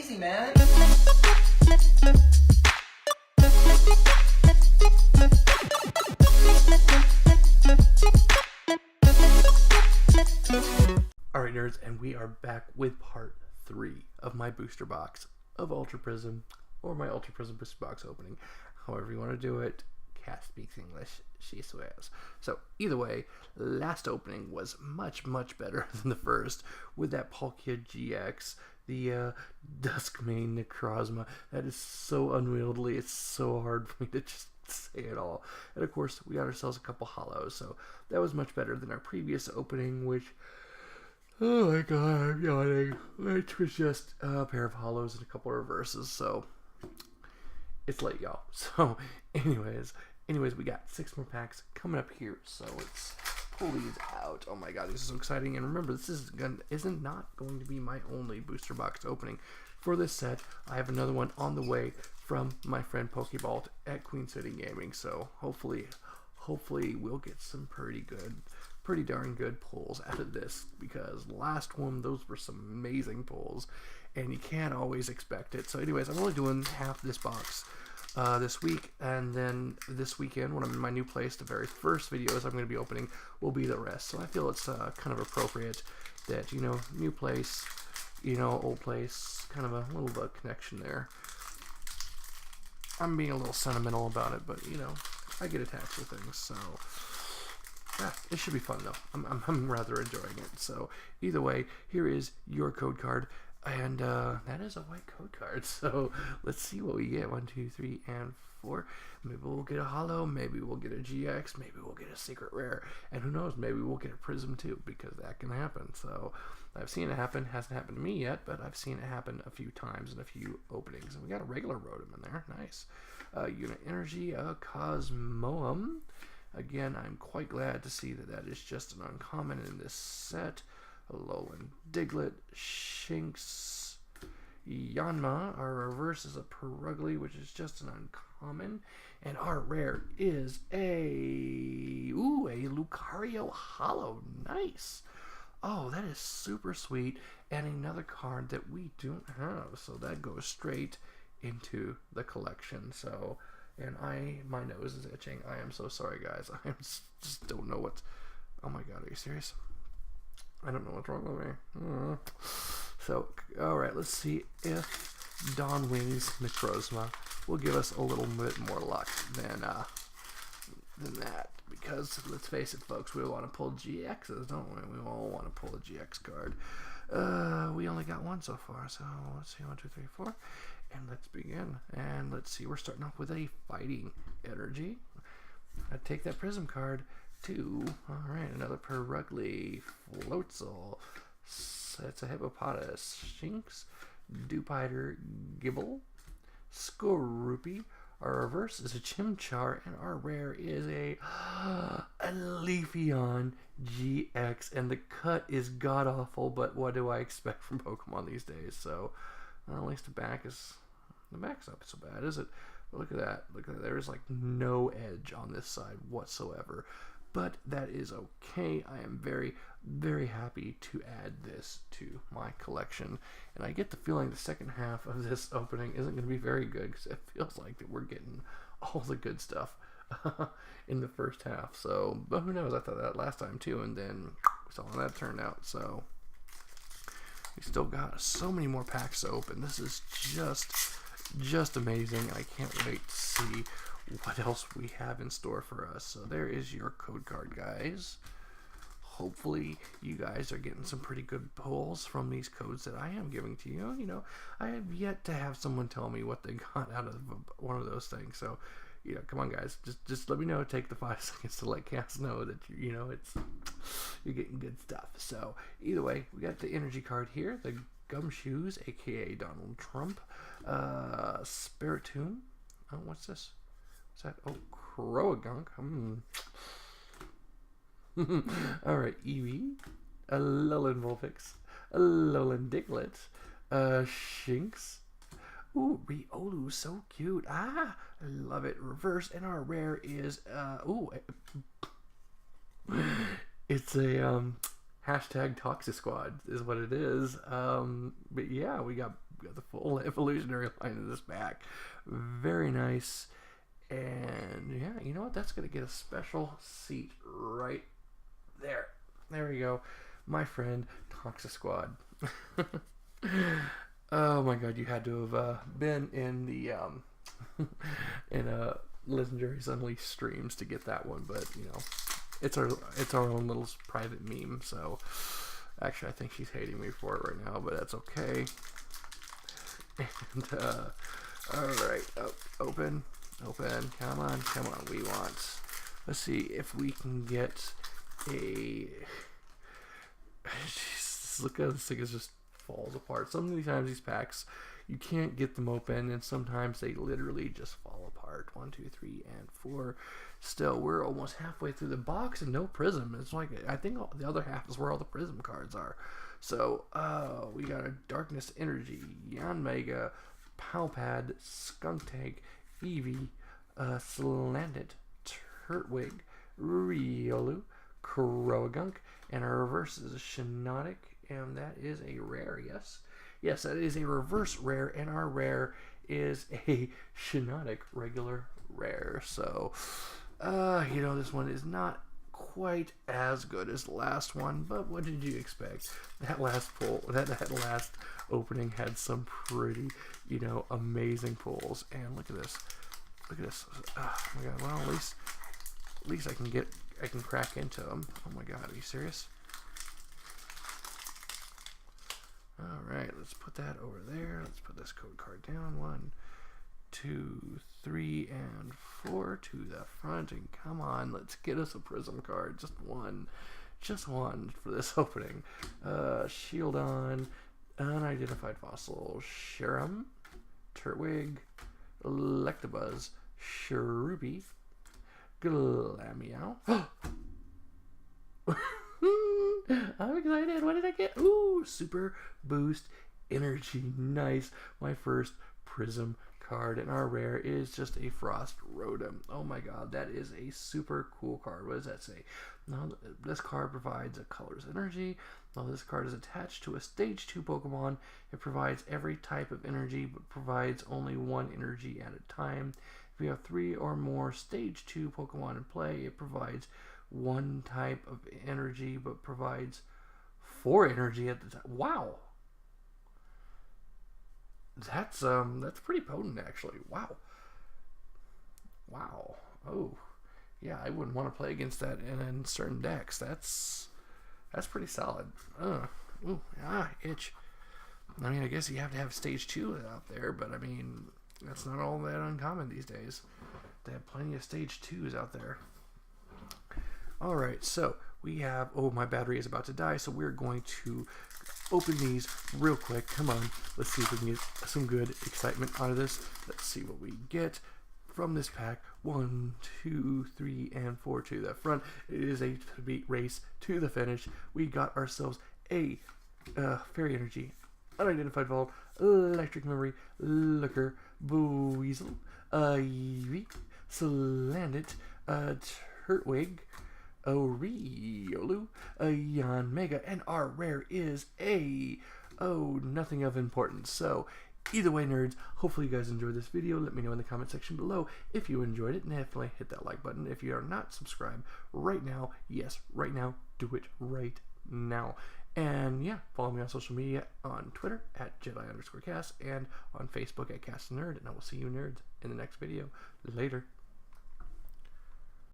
easy, man. Alright nerds, and we are back with part 3 of my booster box of Ultra Prism, or my Ultra Prism booster box opening. However you want to do it, Cat speaks English, she swears. So either way, last opening was much better than the first, with that Palkia GX, the Duskmane Necrozma. That is so unwieldy, it's so hard for me to just say it all. And of course, we got ourselves a couple hollows, so that was much better than our previous opening, which, oh my god, I'm yawning, which was just a pair of hollows and a couple of reverses. So it's late, y'all. So anyways, we got 6 more packs coming up here, so let's pull these out. Oh my god, this is so exciting. And remember, this isn't not going to be my only booster box opening for this set. I have another one on the way from my friend Pokeball at Queen City Gaming, so hopefully we'll get some pretty darn good pulls out of this, because last one, those were some amazing pulls, and you can't always expect it. So anyways, I'm only doing half this box this week, and then this weekend when I'm in my new place, the very first videos I'm going to be opening will be the rest. So I feel it's kind of appropriate that, you know, new place, you know, old place, kind of a little bit of connection there. I'm being a little sentimental about it, but you know, I get attached to things, so yeah, it should be fun though. I'm rather enjoying it. So either way, here is your code card, and that is a white code card. So let's see what we get. 1, 2, 3, and 4. Maybe we'll get a holo, maybe we'll get a GX, maybe we'll get a secret rare, and who knows, maybe we'll get a Prism too, because that can happen. So I've seen it happen. Hasn't happened to me yet, but I've seen it happen a few times in a few openings. And we got a regular Rotom in there. Nice. Unit Energy, Cosmoem. Again, I'm quite glad to see that is just an uncommon in this set. Alolan Diglett, Shinx, Yanma. Our reverse is a Perugly, which is just an uncommon. And our rare is a Lucario Holo. Nice. Oh, that is super sweet. And another card that we don't have. So that goes straight into the collection. So, and my nose is itching. I am so sorry, guys. I just don't know what. Oh my god, are you serious? I don't know what's wrong with me. So, all right, let's see if Dawn Wings Necrozma will give us a little bit more luck than that. Because let's face it, folks, we want to pull GXs, don't we? We all want to pull a GX card. We only got one so far, so let's see, 1, 2, 3, 4. And let's begin. And let's see, we're starting off with a Fighting Energy. I'd take that Prism card too. Alright, another Perugly, Floatzel. It's a Hippopotas, Shinx, Dewpider, Gibble, Skorupi. Our reverse is a Chimchar, and our rare is a Leafeon GX. And the cut is god awful, but what do I expect from Pokemon these days? So, at least the back's not so bad, is it? But look at that. Look at that. There's like no edge on this side whatsoever. But that is okay. I am very happy to add this to my collection. And I get the feeling the second half of this opening isn't going to be very good, because it feels like that we're getting all the good stuff in the first half. So, but who knows? I thought that last time too, and then we saw how that turned out. So we still got so many more packs to open. This is just amazing. I can't wait to see what else we have in store for us. So there is your code card, guys. Hopefully you guys are getting some pretty good pulls from these codes that I am giving to you. You know, I have yet to have someone tell me what they got out of one of those things. So, you know, come on, guys, just let me know. Take the 5 seconds to let Cass know that you're getting good stuff. So either way, we got the energy card here, the Gumshoes, aka Donald Trump, Spiritomb. Oh, what's this? What's that? Oh, Croagunk. Alright, Eevee, Alolan Vulpix, Alolan Diglett, Shinx. Ooh, Riolu, so cute. I love it. Reverse, and our rare is, it's a, hashtag Toxic Squad is what it is. But yeah, we got We got the full evolutionary line in this pack. Very nice. And yeah, you know what? That's going to get a special seat right there. There we go. My friend, Toxic Squad. Oh my god, you had to have been in the Legendaries Unleashed streams to get that one, but you know, it's our own little private meme. So actually, I think she's hating me for it right now, but that's okay. And all right, open, come on, we want. Let's see if we can get a. Jesus, look how this thing is just falls apart. Sometimes these packs, you can't get them open, and sometimes they literally just fall apart. 1, 2, 3, and 4. Still, we're almost halfway through the box and no prism. It's like, I think the other half is where all the prism cards are. So, we got a Darkness Energy, Yanmega, Palpad, Skunk Tank, Eevee, Slanted, Turtwig, Riolu, Croagunk, and our reverse is a Shiinotic, and that is a rare, yes. Yes, that is a reverse rare, and our rare is a Shiinotic regular rare. So, you know, this one is not quite as good as the last one, but what did you expect? That last pull, that last opening had some pretty, you know, amazing pulls. And look at this. Look at this. Oh my god, well, at least I can crack into them. Oh my god, are you serious? Alright, let's put that over there. Let's put this code card down. 1, 2, 3, and 4 to the front. And come on, let's get us a prism card. Just one for this opening. Shieldon, Unidentified Fossil, Sharam, Turtwig, Electabuzz, Cherubi, Glameow. I'm excited. What did I get? Ooh, Super Boost Energy. Nice. My first prism card, and our rare is just a Frost Rotom. Oh my god, that is a super cool card. What does that say? Now, this card provides a color's energy. Now, this card is attached to a stage 2 Pokemon. It provides every type of energy, but provides only one energy at a time. If you have 3 or more stage 2 Pokemon in play, it provides one type of energy, but provides 4 energy at the time. Wow. That's pretty potent, actually. Wow. Oh, yeah, I wouldn't want to play against that in certain decks. That's pretty solid. Ooh, itch. I mean, I guess you have to have stage 2 out there, but I mean, that's not all that uncommon these days. They have plenty of stage 2s out there. Alright, so we have, oh, my battery is about to die, so we're going to open these real quick. Come on, let's see if we can get some good excitement out of this. Let's see what we get from this pack. 1, 2, 3, and 4 to the front. It is a beat race to the finish. We got ourselves a Fairy Energy, Unidentified Vault, Electric Memory, Looker, Buizel, Eevee, Slanted, Turtwig, a Riolu, a Yanmega, and our rare is a, nothing of importance. So, either way, nerds, hopefully you guys enjoyed this video. Let me know in the comment section below if you enjoyed it, and definitely hit that like button. If you are not subscribed right now, yes, right now, do it right now. And yeah, follow me on social media on Twitter at Jedi_Cast and on Facebook at Cast Nerd, and I will see you nerds in the next video. Later.